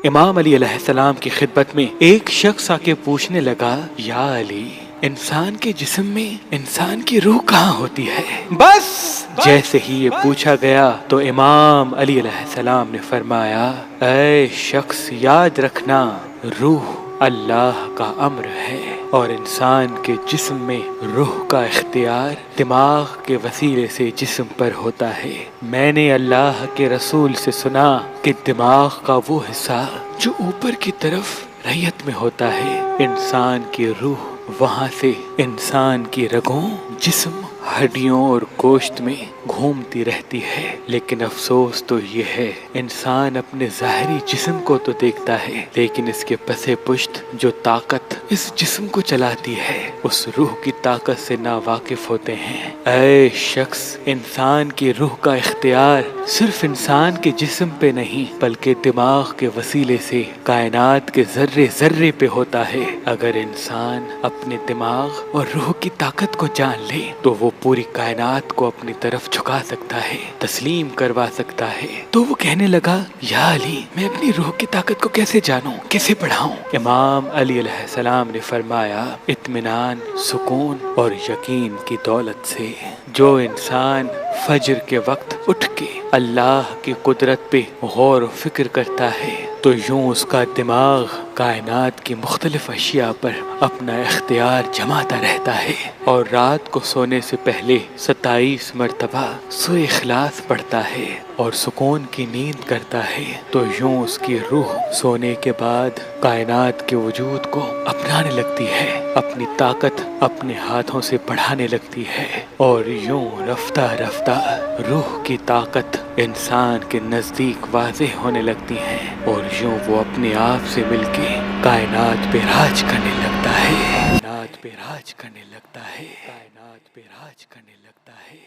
امام علی علیہ السلام کی خدمت میں ایک شخص آ کے پوچھنے لگا، یا علی، انسان کے جسم میں انسان کی روح کہاں ہوتی ہے؟ بس جیسے ہی یہ پوچھا گیا تو امام علی علیہ السلام نے فرمایا، اے شخص، یاد رکھنا، روح اللہ کا امر ہے اور انسان کے جسم میں روح کا اختیار دماغ کے وسیلے سے جسم پر ہوتا ہے۔ میں نے اللہ کے رسول سے سنا کہ دماغ کا وہ حصہ جو اوپر کی طرف ریت میں ہوتا ہے، انسان کی روح وہاں سے انسان کی رگوں، جسم، ہڈیوں اور گوشت میں گھومتی رہتی ہے۔ لیکن افسوس تو یہ ہے، انسان اپنے ظاہری جسم کو تو دیکھتا ہے، لیکن اس کے پس پشت جو طاقت اس جسم کو چلاتی ہے، اس روح کی طاقت سے ناواقف ہوتے ہیں۔ اے شخص، انسان کی روح کا اختیار صرف انسان کے جسم پہ نہیں بلکہ دماغ کے وسیلے سے کائنات کے ذرے ذرے پہ ہوتا ہے۔ اگر انسان اپنے دماغ اور روح کی طاقت کو جان لے تو وہ پوری کائنات کو اپنی طرف جھکا سکتا ہے، تسلیم کروا سکتا ہے۔ تو وہ کہنے لگا، یا علی، میں اپنی روح کی طاقت کو کیسے جانوں، کیسے بڑھاؤں؟ امام علی علیہ السلام نے فرمایا، اطمینان، سکون اور یقین کی دولت سے۔ جو انسان فجر کے وقت اٹھ کے اللہ کی قدرت پہ غور و فکر کرتا ہے تو یوں اس کا دماغ کائنات کی مختلف اشیاء پر اپنا اختیار جماتا رہتا ہے، اور رات کو سونے سے پہلے 27 مرتبہ سورہ اخلاص پڑھتا ہے اور سکون کی نیند کرتا ہے، تو یوں اس کی روح سونے کے بعد کائنات کے وجود کو اپنانے لگتی ہے، اپنی طاقت اپنے ہاتھوں سے بڑھانے لگتی ہے، اور یوں رفتہ رفتہ روح کی طاقت انسان کے نزدیک واضح ہونے لگتی ہے، اور یوں وہ اپنے آپ سے مل کے کائنات پہ راج کرنے لگتا ہے، کائنات پہ راج کرنے لگتا ہے، کائنات پہ راج کرنے لگتا ہے۔